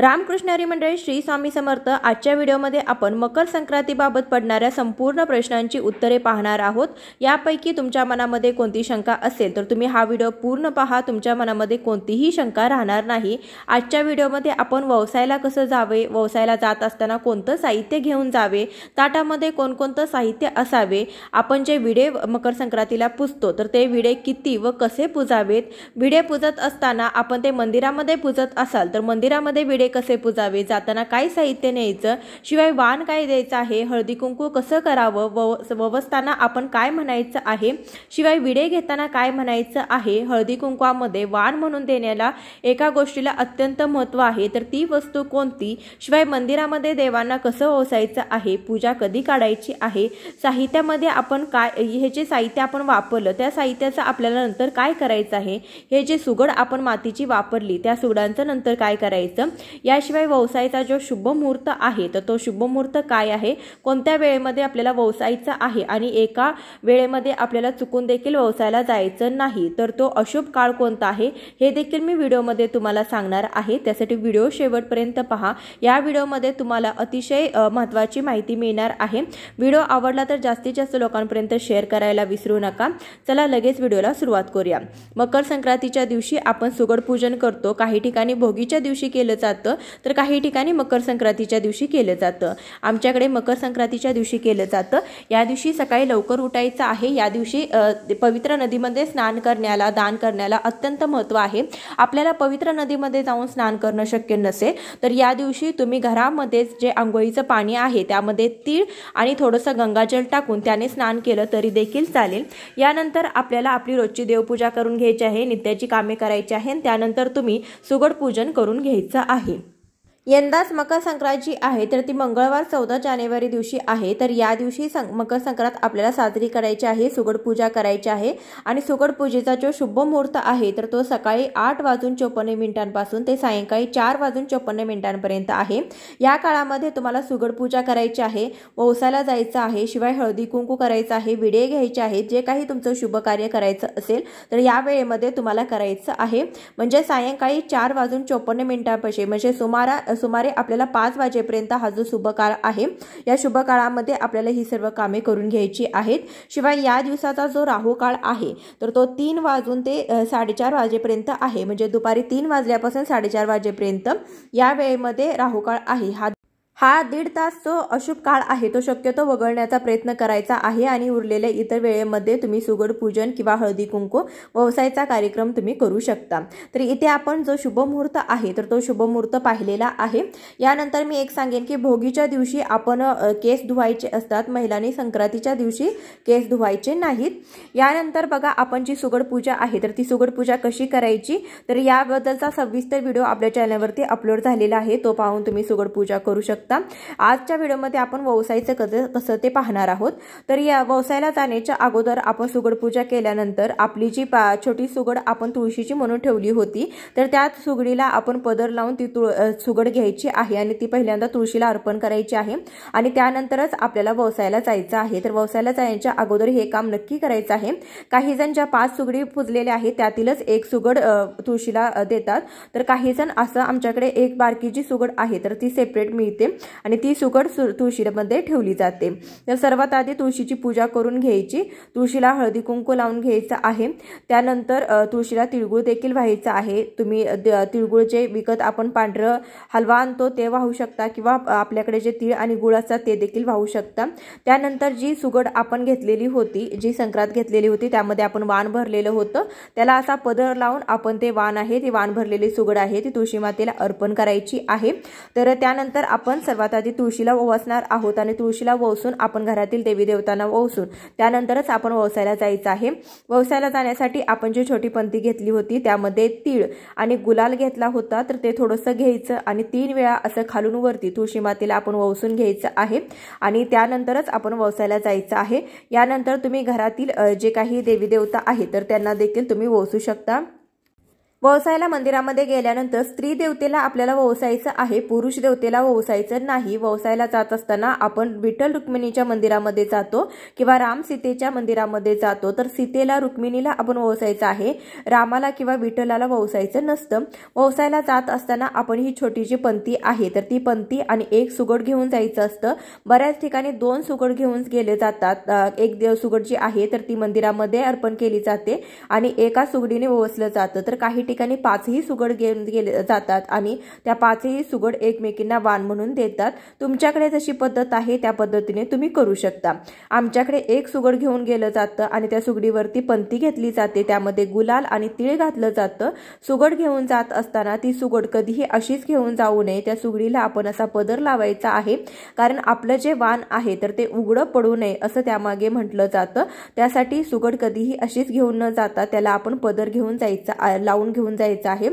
रामकृष्ण हरी मंडळी, श्री स्वामी समर्थ। आजच्या व्हिडिओमध्ये आपण मकर संक्रांतीबाबत पडणाऱ्या संपूर्ण प्रश्नांची उत्तरे पाहणार आहोत। यापैकी तुमच्या मनामध्ये कोणती शंका असेल तर तुम्ही हा व्हिडिओ पूर्ण पहा, तुमच्या मनामध्ये कोणतीही शंका राहणार नाही। आजच्या व्हिडिओमध्ये आपण व्यवसायाला कसं जावे, व्यवसायाला जात असताना कोणतं साहित्य घेऊन जावे, ताटामध्ये कोणकोणतं साहित्य असावे, आपण जे विडे मकर संक्रांतीला पुजतो तर ते विडे किती व कसे पुजावेत, विडे पुजत असताना आपण ते मंदिरामध्ये पुजत असाल तर मंदिरामध्ये विडे कसे पुजावे, जाताना काय साहित्य न्यायचं, शिवाय वाण काय द्यायचं आहे, हळदी कुंकू कसं करावं, ववसताना आपण काय म्हणायचं आहे, शिवाय विडे घेताना काय म्हणायचं आहे, हळदी कुंकवामध्ये वाण म्हणून देण्याला एका गोष्टीला अत्यंत महत्त्व आहे तर ती वस्तू कोणती, शिवाय मंदिरामध्ये देवांना कसं ओसायचं आहे, पूजा कधी काढायची आहे, साहित्यामध्ये आपण काय, हे जे साहित्य आपण वापरलं त्या साहित्याचं आपल्याला नंतर काय करायचं आहे, हे जे सुगड आपण मातीची वापरली त्या सुगडांचं नंतर काय करायचं, याशिवाय व्यवसायाचा जो शुभ मुहूर्त आहे तर तो शुभ मुहूर्त काय आहे, कोणत्या वेळेमध्ये आपल्याला व्यवसायाचा आहे आणि एका वेळेमध्ये आपल्याला चुकून देखील व्यवसायाला जायचं नाही तर तो अशुभ काळ कोणता आहे हे देखील मी व्हिडिओमध्ये तुम्हाला सांगणार आहे। त्यासाठी व्हिडिओ शेवटपर्यंत पहा। या व्हिडिओमध्ये तुम्हाला अतिशय महत्त्वाची माहिती मिळणार आहे। व्हिडिओ आवडला तर जास्तीत जास्त लोकांपर्यंत शेअर करायला विसरू नका। चला लगेच व्हिडिओला सुरुवात करूया। मकर संक्रांतीच्या दिवशी आपण सुगड पूजन करतो। काही ठिकाणी भोगीच्या दिवशी केलं जातं तर काही ठिकाणी मकर संक्रांतीच्या दिवशी केलं जातं। आमच्याकडे मकर संक्रांतीच्या दिवशी केलं जातं। या दिवशी सकाळी लवकर उठायचं आहे। या दिवशी पवित्र नदीमध्ये स्नान करण्याला, दान करण्याला अत्यंत महत्त्व आहे। आपल्याला पवित्र नदीमध्ये जाऊन स्नान करणं शक्य नसेल तर या दिवशी तुम्ही घरामध्ये जे आंघोळीचं पाणी आहे त्यामध्ये तीळ आणि थोडंसं गंगाजल टाकून त्याने स्नान केलं तरी देखील चालेल। यानंतर आपल्याला आपली रोजची देवपूजा करून घ्यायची आहे, नित्याची कामे करायची आहे, त्यानंतर तुम्ही सुगड पूजन करून घ्यायचं आहे। यंदाच मकर संक्रांती आहे तर ती मंगळवार 14 जानेवारी दिवशी आहे तर या दिवशी मकर संक्रांत आपल्याला साजरी करायची आहे, सुगड पूजा करायची आहे आणि सुगड पूजेचा जो शुभ मुहूर्त आहे तर तो सकाळी 8:54 ते सायंकाळी 4:54 आहे। या काळामध्ये तुम्हाला सुगड पूजा करायची आहे, व्यवसायाला जायचं आहे, शिवाय हळदी कुंकू करायचं आहे, विडे घ्यायचे आहेत, जे काही तुमचं शुभ कार्य करायचं असेल तर या वेळेमध्ये तुम्हाला करायचं आहे। म्हणजे सायंकाळी 4:54 म्हणजे सुमारे आपल्याला 5 वाजेपर्यंत हा जो शुभ काळ आहे या शुभ काळामध्ये आपल्याला ही सर्व कामे करून घ्यायची आहेत। शिवाय या दिवसाचा जो राहू काळ आहे तर तो 3 वाजून ते 4:30 वाजेपर्यंत आहे। म्हणजे दुपारी 3 वाजल्यापासून 4:30 वाजेपर्यंत या वेळेमध्ये राहू काळ आहे। हा 1.5 तास जो अशुभ काळ आहे तो शक्यतो वगळण्याचा प्रयत्न करायचा आहे आणि उरलेल्या इतर वेळेमध्ये तुम्ही सुगड पूजन किंवा हळदी कुंकू व्यवसायाचा कार्यक्रम तुम्ही करू शकता। तर इथे आपण जो शुभ मुहूर्त आहे तर तो शुभ मुहूर्त पाहिलेला आहे। यानंतर मी एक सांगेन की भोगीच्या दिवशी आपण केस धुवायचे असतात, महिलांनी संक्रांतीच्या दिवशी केस धुवायचे नाहीत। यानंतर बघा आपण जी सुगड पूजा आहे तर ती सुगड पूजा कशी करायची तर याबद्दलचा सविस्तर व्हिडिओ आपल्या चॅनलवरती अपलोड झालेला आहे, तो पाहून तुम्ही सुगड पूजा करू शकता। आजच्या व्हिडिओमध्ये आपण व्यवसायाचं कसं ते पाहणार आहोत। तर या व्यवसायाला जाण्याच्या अगोदर आपण सुगड पूजा केल्यानंतर आपली जी छोटी सुगड आपण तुळशीची म्हणून ठेवली होती तर त्या सुगडीला आपण पदर लावून ती सुगड घ्यायची आहे आणि ती पहिल्यांदा तुळशीला अर्पण करायची आहे आणि त्यानंतरच आपल्याला व्यवसायाला जायचं आहे। तर व्यवसायाला जाण्याच्या अगोदर हे काम नक्की करायचं आहे। काही जण ज्या 5 सुगडी पुजलेल्या आहेत त्यातीलच एक सुगड तुळशीला देतात तर काही जण असं आमच्याकडे एक बारकी जी सुगड आहे तर ती सेपरेट मिळते आणि ती सुगड तुळशीमध्ये ठेवली जाते। तर सर्वात आधी तुळशीची पूजा करून घ्यायची, तुळशीला हळदी कुंकू लावून घ्यायचं आहे, त्यानंतर तुळशीला तिळगुळ देखील व्हायचं आहे। तुम्ही तिळगुळ जे विकत आपण पांढरं हलवा आणतो ते वाहू शकता किंवा आपल्याकडे जे तीळ आणि गुळ असतात ते देखील वाहू शकता। त्यानंतर जी सुगड आपण घेतलेली होती, जी संक्रांत घेतलेली होती त्यामध्ये आपण वाण भरलेलं होतं, त्याला असा पदर लावून आपण ते वाण आहे, ती वाण भरलेली सुगड आहे ती तुळशी मातेला अर्पण करायची आहे। तर त्यानंतर आपण सर्वात आधी तुळशीला ओवासणार आहोत आणि तुळशीला ओवसून आपण घरातील देवी देवतांना ओवसून त्यानंतरच आपण व्यवसायाला जायचं आहे। व्यवसायाला जाण्यासाठी आपण जी छोटी पंती घेतली होती त्यामध्ये तीळ आणि गुलाल घेतला होता तर ते थोडंसं घ्यायचं आणि 3 वेळा असं खालून वरती तुळशी मातेला आपण ओवसून घ्यायचं आहे आणि त्यानंतरच आपण व्यवसायाला जायचं आहे। यानंतर तुम्ही घरातील जे काही देवी देवता आहेत तर त्यांना देखील तुम्ही ओवसू शकता। ववसायला मंदिरामध्ये गेल्यानंतर स्त्री देवतेला आपल्याला ववसायचं आहे, पुरुष देवतेला ववसायचं नाही। ववसायला जात असताना आपण विठ्ठल रुक्मिणीच्या मंदिरामध्ये जातो किंवा राम सीतेच्या मंदिरामध्ये जातो। तर सीतेला रुक्मिणीला आपण ववसायचं आहे, रामाला किंवा विठ्ठलाला ववसायचं नसतं। ववसायला जात असताना आपण ही छोटीशी पंती आहे तर ती पंती आणि एक सुगड घेऊन जायचं असतं। बऱ्याच ठिकाणी 2 सुगड घेऊन गेले जातात। एक सुगड जी आहे तर ती मंदिरामध्ये अर्पण केली जाते आणि एका सुगडीने ववसलं जातं। तर काही ठिकाणी 5ही सुगड घेऊन गेले जातात आणि त्या 5ही सुगड एकमेकींना वाण म्हणून देतात। तुमच्याकडे जशी पद्धत आहे त्या पद्धतीने तुम्ही करू शकता। आमच्याकडे एक सुगड घेऊन गेलं जातं आणि त्या सुगडीवरती पंती घेतली जाते, त्यामध्ये गुलाल आणि तीळ घातलं जातं। सुगड घेऊन जात असताना ती सुगड कधीही अशीच घेऊन जाऊ नये, त्या सुगडीला आपण असा पदर लावायचा आहे, कारण आपलं जे वाण आहे तर ते उघडं पडू नये असं त्यामागे म्हटलं जातं। त्यासाठी सुगड कधीही अशीच घेऊन न जाता त्याला आपण पदर घेऊन जायचा, लावून घेऊन जायचं आहे।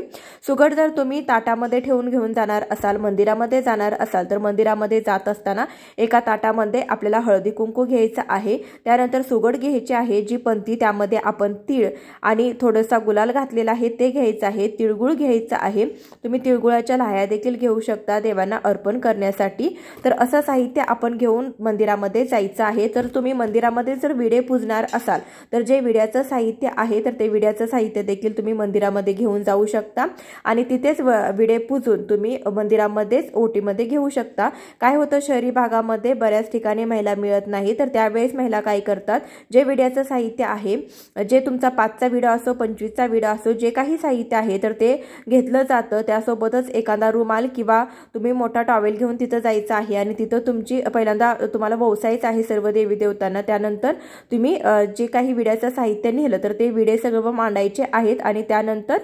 सुगड जर तुम्ही ताटामध्ये ठेवून घेऊन जाणार असाल, मंदिरामध्ये जाणार असाल तर मंदिरामध्ये जात असताना एका ताटामध्ये आपल्याला हळदी कुंकू घ्यायचं आहे, त्यानंतर सुगड घ्यायची आहे जी पंती, त्यामध्ये आपण तीळ आणि थोडासा गुलाल घातलेला आहे ते घ्यायचं आहे, तिळगुळ घ्यायचा आहे। तुम्ही तिळगुळाच्या लाह्या देखील घेऊ शकता देवांना अर्पण करण्यासाठी। तर असं साहित्य आपण घेऊन मंदिरामध्ये जायचं आहे। तर तुम्ही मंदिरामध्ये जर विडे पूजणार असाल तर जे विड्याचं साहित्य आहे तर ते विड्याचं साहित्य देखील तुम्ही मंदिरामध्ये घेऊन जाऊ शकता आणि तिथेच विडे पूजून तुम्ही मंदिरामध्येच ओटीमध्ये घेऊ शकता। काय होतं, शहरी भागामध्ये बऱ्याच ठिकाणी महिला मिळत नाही, तर त्यावेळेस महिला काय करतात, जे विड्याचं साहित्य आहे, जे तुमचा 5चा विडा असो 25चा विडा असो, जे काही साहित्य आहे तर ते घेतलं जातं। त्यासोबतच एखादा रुमाल किंवा तुम्ही मोठा टॉवेल घेऊन तिथं जायचं आहे आणि तिथं तुमची पहिल्यांदा तुम्हाला ववसायचं आहे सर्व देवी देवतांना। त्यानंतर तुम्ही जे काही विड्याचं साहित्य नेलं तर ते विडे सगळं मांडायचे आहेत आणि त्यानंतर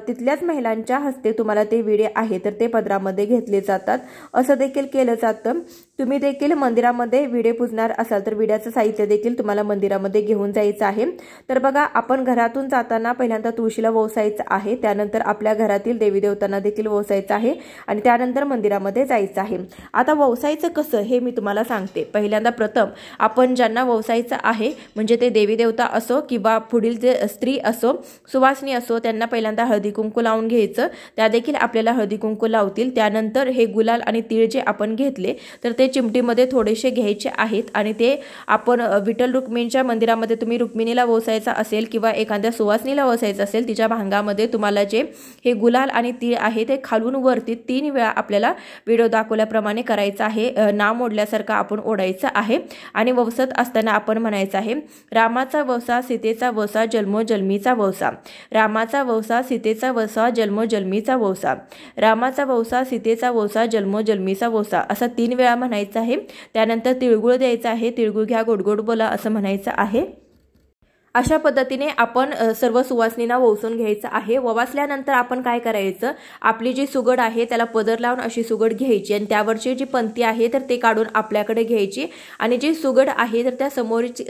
तिथल्याच महिलांच्या हस्ते तुम्हाला ते विडे आहे तर ते पदरामध्ये घेतले जातात। असं देखील केलं जातं। तुम्ही देखील मंदिरामध्ये विडे पूजणार असाल तर विड्याचं साहित्य देखील तुम्हाला मंदिरामध्ये घेऊन जायचं आहे। तर बघा, आपण घरातून जाताना पहिल्यांदा तुळशीला ववसायचं आहे, त्यानंतर आपल्या घरातील देवी देवतांना देखील ववसायचं आहे आणि त्यानंतर मंदिरामध्ये जायचं आहे। आता ववसायचं कसं हे मी तुम्हाला सांगते। पहिल्यांदा प्रथम आपण ज्यांना ववसायचं आहे म्हणजे ते देवी देवता असो किंवा पुढील जे स्त्री असो, सुवासिनी असो, त्यांना पहिल्यांदा हळदी कुंकू लावून घ्यायचं, त्या देखील आपल्याला हळदी कुंकू लावतील। त्यानंतर हे गुलाल आणि तीळ जे आपण घेतले तर ते चिमटीमध्ये थोडेसे घ्यायचे आहेत आणि ते आपण विठ्ठल रुक्मिणीच्या मंदिरामध्ये तुम्ही रुक्मिणीला ववसायचा असेल किंवा एखाद्या सुवासिनीला ववसायचं असेल तिच्या भांगामध्ये तुम्हाला जे हे गुलाल आणि तीळ आहे ते खालून वरती 3 वेळा आपल्याला व्हिडिओ दाखवल्याप्रमाणे करायचं आहे, नाव मोडल्यासारखं आपण ओढायचं आहे आणि ववसत असताना आपण म्हणायचं आहे, रामाचा ववसा सीतेचा ववसा जन्मोजन्मीचा ववसा, रामाचा ववसा सीतेचा ववसा जन्मोजन्मीचा ववसा, रामाचा ववसा सीतेचा ववसा जन्मोजन्मीचा ववसा, असा 3 वेळा म्हणायचं आहे। त्यानंतर तिळगुळ द्यायचा आहे, तिळगुळ घ्या गोड गोड बोला असं म्हणायचं आहे। अशा पद्धतीने आपण सर्व सुवासिनींना ववसून घ्यायचं आहे। ववासल्यानंतर आपण काय करायचं, आपली जी सुगड आहे त्याला पदर लावून अशी सुगड घ्यायची आणि त्यावरची जी पंती आहे तर ते काढून आपल्याकडे घ्यायची आणि जी सुगड आहे तर त्या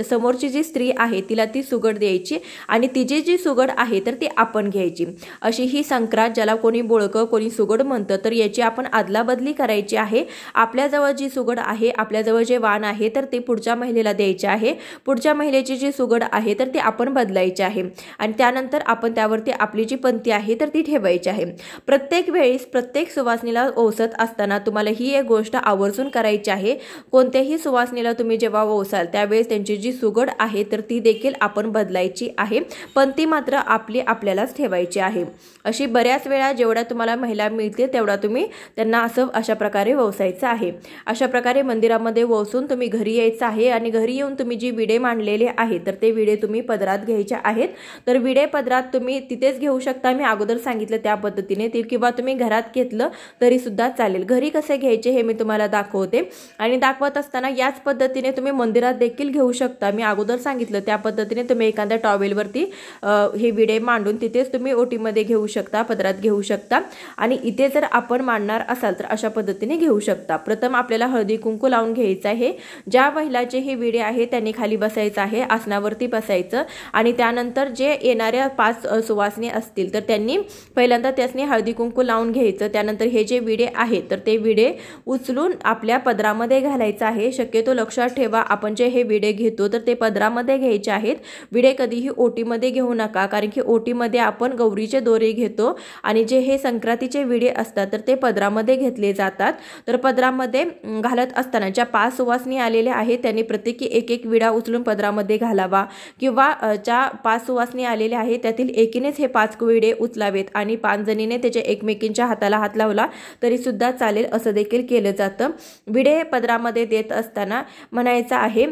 समोरची जी स्त्री आहे तिला ती सुगड द्यायची आणि तिची जी सुगड आहे तर ती आपण घ्यायची। अशी ही संक्रांत, ज्याला कोणी बोळकं कोणी सुगड म्हणतं, तर याची आपण आदलाबदली करायची आहे। आपल्याजवळ जी सुगड आहे, आपल्याजवळ जे वाण आहे तर ते पुढच्या महिलेला द्यायचे आहे, पुढच्या महिलेची जी सुगड आहे तर ते आपण बदलायचे आहे आणि त्यानंतर आपण त्यावरती आपली जी पंती आहे तर ती ठेवायची आहे। प्रत्येक वेळेस प्रत्येक सुवासिनीला ओसत असताना तुम्हाला ही एक गोष्ट आवर्जून करायची आहे, कोणत्याही सुवासिनीला तुम्ही जेव्हा ओसाल त्यावेळेस त्यांची जी सुगड आहे तर ती देखील आपण बदलायची आहे, पंती मात्र आपली आपल्यालाच ठेवायची आहे। अशी बऱ्याच वेळा जेवढ्या तुम्हाला महिला मिळते तेवढा तुम्ही त्यांना असं अशा प्रकारे ववसायचं आहे। अशा प्रकारे मंदिरामध्ये ववसून तुम्ही घरी यायचं आहे आणि घरी येऊन तुम्ही जी विडे मांडलेले आहे तर ते विडे तुम्ही पदरात घ्यायचे आहेत। तर विडे पदरात तुम्ही तिथेच घेऊ शकता, मी अगोदर सांगितलं त्या पद्धतीने ते, किंवा तुम्ही घरात घेतलं तरी सुद्धा चालेल। घरी कसे घ्यायचे हे मी तुम्हाला दाखवते आणि दाखवत असताना याच पद्धतीने तुम्ही मंदिरात देखील घेऊ शकता। मी अगोदर सांगितलं त्या पद्धतीने तुम्ही एखाद्या टॉवेलवरती हे विडे मांडून तिथेच तुम्ही ओटीमध्ये घेऊ शकता, पदरात घेऊ शकता आणि इथे जर आपण मांडणार असाल तर अशा पद्धतीने घेऊ शकता। प्रथम आपल्याला हळदी कुंकू लावून घ्यायचं आहे। ज्या महिलाचे हे विडे आहे त्यांनी खाली बसायचं आहे, आसनावरती बसायचं ठेवायचं आणि त्यानंतर जे येणाऱ्या 5 सुवासिनी असतील तर त्यांनी पहिल्यांदा त्यासनी हळदी कुंकू लावून घ्यायचं। त्यानंतर हे जे विडे आहेत तर ते विडे उचलून आपल्या पदरामध्ये घालायचं आहे। शक्यतो लक्षात ठेवा, आपण जे हे विडे घेतो तर ते पदरामध्ये घ्यायचे आहेत। विडे कधीही ओटीमध्ये घेऊ नका, कारण की ओटीमध्ये आपण गौरीचे दोरे घेतो आणि जे हे संक्रांतीचे विडे असतात तर ते पदरामध्ये घेतले जातात। तर पदरामध्ये घालत असताना ज्या 5 सुवासिनी आलेल्या आहेत त्यांनी प्रत्येकी एक एक विडा उचलून पदरामध्ये घालावा, किंवा ज्या 5 सुवासिनी आलेल्या आहेत त्यातील एकीनेच हे 5 विडे उचलावेत आणि 5 जणीने त्याच्या एकमेकींच्या हाताला हात लावला तरी सुद्धा चालेल, असं देखील केलं जातं। विडे पदरामध्ये देत असताना म्हणायचं आहे,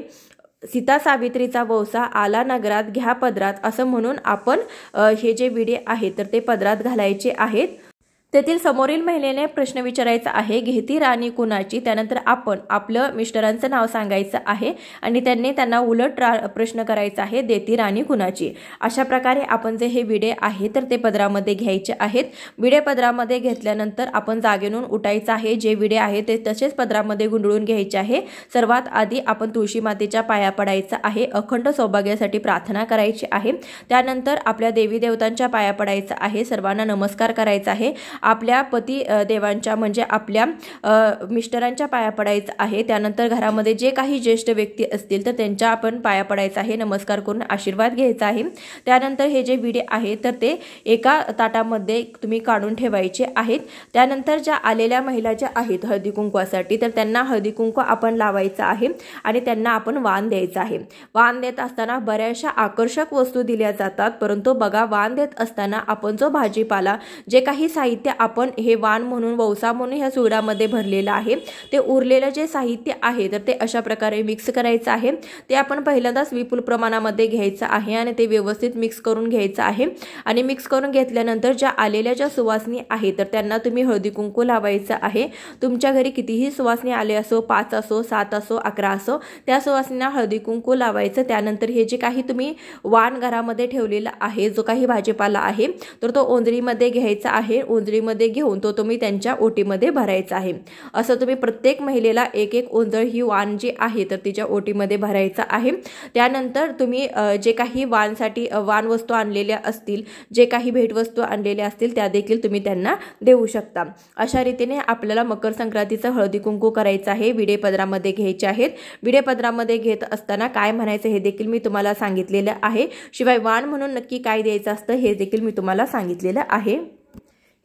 सीता सावित्रीचा वौसा आला नगरात घ्या पदरात, असं म्हणून आपण हे जे विडे आहेत तर ते पदरात घालायचे आहेत। तेथील समोरील महिलेने प्रश्न विचारायचा आहे, घेती राणी कुणाची। त्यानंतर आपण आपलं मिस्टरांचं नाव सांगायचं आहे आणि त्यांना उलट प्रश्न करायचा आहे, देती राणी कुणाची। अशा प्रकारे आपण जे हे विडे आहे तर ते पदरामध्ये घ्यायचे आहेत। विडे पदरामध्ये घेतल्यानंतर आपण जागेवरून उठायचं आहे। जे विडे आहे ते तसेच पदरामध्ये गुंडळून घ्यायचे आहे। सर्वात आधी आपण तुळशी मातेच्या पाया पडायचं आहे, अखंड सौभाग्यासाठी प्रार्थना करायची आहे। त्यानंतर आपल्या देवी देवतांच्या पाया पडायचं आहे, सर्वांना नमस्कार करायचा आहे। आपल्या पती देवांच्या म्हणजे आपल्या मिस्टरांच्या पाया पडायचं आहे। त्यानंतर घरामध्ये जे काही ज्येष्ठ व्यक्ती असतील तर त्यांच्या आपण पाया पडायचं आहे, नमस्कार करून आशीर्वाद घ्यायचा आहे। त्यानंतर हे जे विडे आहे तर ते एका ताटामध्ये तुम्ही काढून ठेवायचे आहेत। त्यानंतर ज्या आलेल्या महिला ज्या आहेत हळदी कुंकवासाठी तर त्यांना हळदी कुंकू आपण लावायचं आहे आणि त्यांना आपण वाण द्यायचं आहे। वाण देत असताना बऱ्याचशा आकर्षक वस्तू दिल्या जातात, परंतु बघा वाण देत असताना आपण जो भाजीपाला जे काही साहित्य आपण हे वाण म्हणून वौसा म्हणून ह्या सुगडामध्ये भरलेलं आहे ते उरलेलं जे साहित्य आहे तर ते अशा प्रकारे मिक्स करायचं आहे। ते आपण पहिल्यांदाच विपुल प्रमाणामध्ये घ्यायचं आहे आणि ते व्यवस्थित मिक्स करून घ्यायचं आहे। आणि मिक्स करून घेतल्यानंतर ज्या आलेल्या ज्या सुवासिनी आहेत तर त्यांना तुम्ही हळदी कुंकू लावायचं आहे। तुमच्या घरी कितीही सुवासिनी आले असो, 5 असो, 7 असो, 11 असो, त्या सुवासिनींना हळदी कुंकू लावायचं। त्यानंतर हे जे काही तुम्ही वाण घरामध्ये ठेवलेला आहे, जो काही भाजीपाला आहे तर तो ओंजळीमध्ये घ्यायचा आहे। ओंजळीमध्ये घेऊन तो तुम्ही त्यांच्या ओटीमध्ये भरायचा आहे। असं तुम्ही प्रत्येक महिलेला एक एक ओंजळ ही वाण जी आहे तर तिच्या ओटीमध्ये भरायचा आहे। त्यानंतर तुम्ही जे काही वाणसाठी वाण वस्तू आणलेल्या असतील, जे काही भेटवस्तू आणलेल्या असतील त्या देखील तुम्ही त्यांना देऊ शकता। अशा रीतीने आपल्याला मकर संक्रांतीचं हळदी कुंकू करायचं आहे। विडे पदरामध्ये घ्यायचे आहेत। विडे पदरामध्ये घेत असताना काय म्हणायचं हे देखील मी तुम्हाला सांगितलेलं आहे। शिवाय वाण म्हणून नक्की काय द्यायचं असतं हे देखील मी तुम्हाला सांगितलेलं आहे।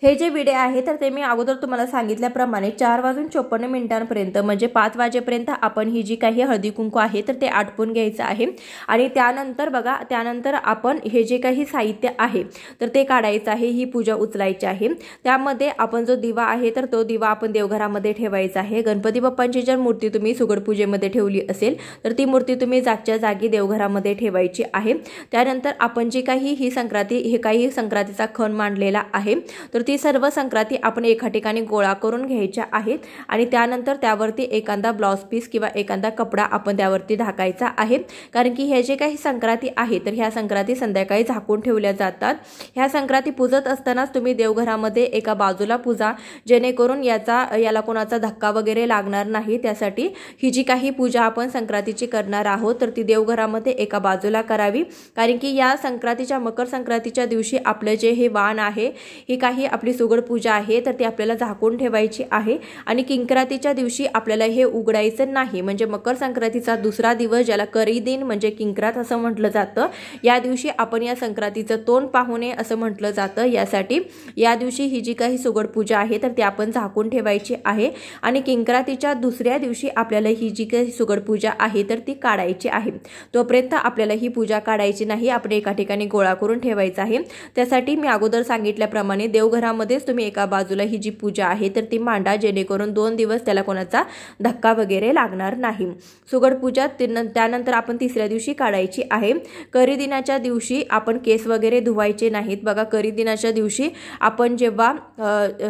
हे जे विडे आहे तर ते मी अगोदर तुम्हाला सांगितल्याप्रमाणे 4:54 म्हणजे 5 वाजेपर्यंत आपण ही जी काही हळदी कुंकू आहे तर ते आटपून घ्यायचं आहे। आणि त्यानंतर बघा, त्यानंतर आपण हे जे काही साहित्य आहे तर ते काढायचं आहे, ही पूजा उचलायची आहे। त्यामध्ये आपण जो दिवा आहे तर तो दिवा आपण देवघरामध्ये ठेवायचा आहे। गणपती बाप्पांची जर मूर्ती तुम्ही सुगड पूजेमध्ये ठेवली असेल तर ती मूर्ती तुम्ही जागच्या जागी देवघरामध्ये ठेवायची आहे। त्यानंतर आपण जी काही ही संक्रांती हे काही संक्रांतीचा खण मांडलेला आहे तर ती सर्व संक्रांती आपण एका ठिकाणी गोळा करून घ्यायच्या आहेत आणि त्यानंतर त्यावरती एखादा ब्लाउज पीस किंवा एखादा कपडा आपण त्यावरती ढाकायचा आहे। कारण की हे जे काही संक्रांती आहे तर ह्या संक्रांती संध्याकाळी झाकून ठेवल्या जातात। ह्या संक्रांती पूजत असतानाच तुम्ही देवघरामध्ये एका बाजूला पूजा, जेणेकरून याला कोणाचा धक्का वगैरे लागणार नाही। त्यासाठी ही जी काही पूजा आपण संक्रांतीची करणार आहोत तर ती देवघरामध्ये एका बाजूला करावी। कारण की या संक्रांतीच्या मकर संक्रांतीच्या दिवशी आपलं जे हे वाण आहे, ही काही आपली सुगड पूजा आहे तर ती आपल्याला झाकून ठेवायची आहे आणि किंक्रांतीच्या दिवशी आपल्याला हे उघडायचं नाही। म्हणजे मकर संक्रांतीचा दुसरा दिवस ज्याला करी दिन म्हणजे किंक्रात असं म्हटलं जातं, या दिवशी आपण या संक्रांतीचं तोंड पाहू नये असं म्हटलं जातं। यासाठी या दिवशी ही जी काही सुगड पूजा आहे तर ती आपण झाकून ठेवायची आहे आणि किंक्रांतीच्या दुसऱ्या दिवशी आपल्याला ही जी काही सुगड पूजा आहे तर ती काढायची आहे। तोपर्यंत आपल्याला ही पूजा काढायची नाही, आपण एका ठिकाणी गोळा करून ठेवायचा आहे। त्यासाठी मी अगोदर सांगितल्याप्रमाणे देवघरामध्येच तुम्ही एका बाजूला ही जी पूजा आहे तर ती मांडा, जेणेकरून 2 दिवस त्याला कोणाचा धक्का वगैरे लागणार नाही। सुगड पूजा त्यानंतर आपण तिसऱ्या दिवशी काढायची आहे। करी दिनाच्या दिवशी आपण केस वगैरे धुवायचे नाहीत। बघा, करी दिनाच्या दिवशी आपण जेव्हा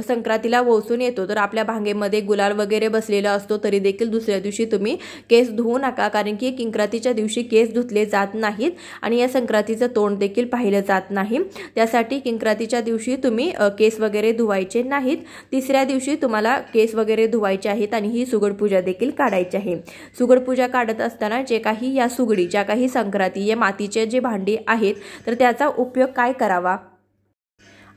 संक्रांतीला वोसून येतो तर आपल्या भांगेमध्ये गुलाल वगैरे बसलेला असतो, तरी देखील दुसऱ्या दिवशी तुम्ही केस धुवू नका, कारण की किंक्रांतीच्या दिवशी केस धुतले जात नाहीत आणि या संक्रांतीचं तोंड देखील पाहिलं जात नाही। त्यासाठी किंक्रांतीच्या दिवशी तुम्ही केस केस वगैरे धुवायचे नाहीत। तिसऱ्या दिवशी तुम्हाला केस वगैरे धुवायचे आहेत आणि ही सुगड पूजा देखील काढायची आहे। सुगड पूजा काढत असताना जे काही या सुगडी, ज्या काही संक्रांती या मातीचे जे भांडी आहेत तर त्याचा उपयोग काय करावा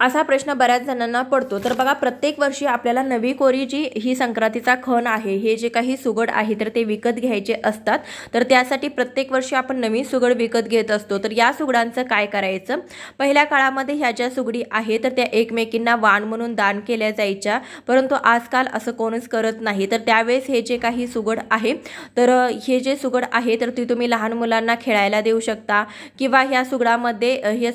असा प्रश्न बऱ्याच जणांना पडतो। तर बघा, प्रत्येक वर्षी आपल्याला नवी कोरी जी ही संक्रांतीचा खण आहे, हे जे काही सुगड आहे तर ते विकत घ्यायचे असतात। तर त्यासाठी प्रत्येक वर्षी आपण नवीन सुगड विकत घेत असतो। तर या सुगडांचं काय करायचं, पहिल्या काळामध्ये ह्या ज्या सुगडी आहे तर त्या एकमेकींना वाण म्हणून दान केल्या जायच्या, परंतु आजकाल असं कोणीच करत नाही। तर त्यावेळेस हे जे काही सुगड आहे तर हे जे सुगड आहे तर ती तुम्ही लहान मुलांना खेळायला देऊ शकता किंवा ह्या सुगडामध्ये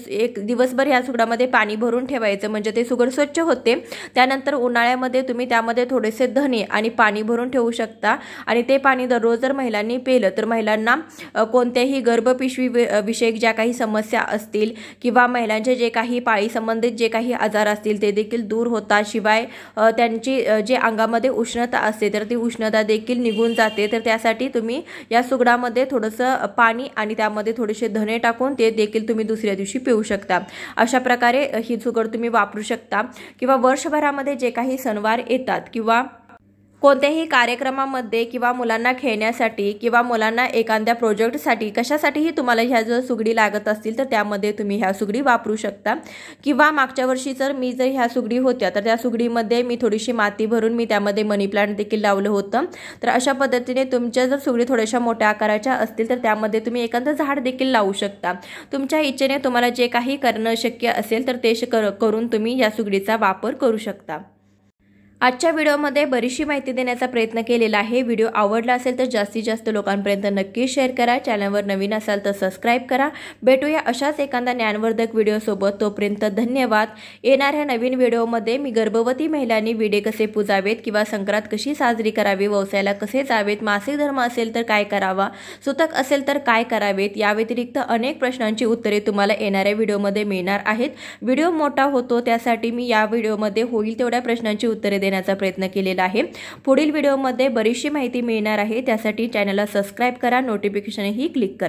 एक दिवसभर ह्या सुगडामध्ये पाणी भरून ठेवायचं, म्हणजे ते सुगड स्वच्छ होते। त्यानंतर उन्हाळ्यामध्ये तुम्ही त्यामध्ये थोडेसे धने आणि पाणी भरून ठेवू शकता आणि ते पाणी दररोज जर महिलांनी पिलं तर महिलांना कोणत्याही गर्भपिशवी विषयक ज्या काही समस्या असतील किंवा महिलांचे जे काही पाळी संबंधित जे काही आजार असतील ते देखील दूर होतात। शिवाय त्यांची जे अंगामध्ये उष्णता असते तर ती उष्णता देखील निघून जाते। तर त्यासाठी तुम्ही या सुगडामध्ये थोडंसं पाणी आणि त्यामध्ये थोडेसे धने टाकून ते देखील तुम्ही दुसऱ्या दिवशी पिऊ शकता। अशा प्रकारे ही सुगड तुम्ही वापरू शकता किंवा वर्षभरामध्ये जे काही सणवार येतात किंवा कोणत्याही कार्यक्रमामध्ये किंवा मुलांना खेळण्यासाठी किंवा मुलांना एखाद्या प्रोजेक्टसाठी कशासाठीही तुम्हाला ह्या जर सुगडी लागत असतील तर त्यामध्ये तुम्ही ह्या सुगडी वापरू शकता। किंवा मागच्या वर्षी जर मी जर ह्या सुगडी होत्या तर त्या सुगडीमध्ये मी थोडीशी माती भरून मी त्यामध्ये मनी प्लांट देखील लावलं होतं। तर अशा पद्धतीने तुमच्या जर सुगडी थोड्याशा मोठ्या आकाराच्या असतील तर त्यामध्ये तुम्ही एखादं झाड देखील लावू शकता। तुमच्या इच्छेने तुम्हाला जे काही करणं शक्य असेल तर ते करून तुम्ही या सुगडीचा वापर करू शकता। आजच्या व्हिडिओमध्ये बरीचशी माहिती देण्याचा प्रयत्न केलेला आहे। व्हिडिओ आवडला असेल तर जास्तीत जास्त लोकांपर्यंत नक्की शेअर करा। चॅनलवर नवीन असाल तर सबस्क्राइब करा। भेटूया अशाच एखाद्या ज्ञानवर्धक व्हिडिओसोबत। तोपर्यंत धन्यवाद। येणाऱ्या नवीन व्हिडिओमध्ये मी गर्भवती महिलांनी विडे कसे पुजावेत किंवा संक्रांत कशी साजरी करावी, व्यवसायाला कसे जावेत, मासिक धर्म असेल तर काय करावा, सुतक असेल तर काय करावेत, या व्यतिरिक्त अनेक प्रश्नांची उत्तरे तुम्हाला येणाऱ्या व्हिडिओमध्ये मिळणार आहेत। व्हिडिओ मोठा होतो त्यासाठी मी या व्हिडिओमध्ये होईल तेवढ्या प्रश्नांची उत्तरे देण्याचा प्रयत्न केलेला आहे। पुढील व्हिडिओमध्ये बरीचशी माहिती मिळणार आहे, त्यासाठी चॅनलला सबस्क्राइब करा, नोटिफिकेशनही क्लिक करा।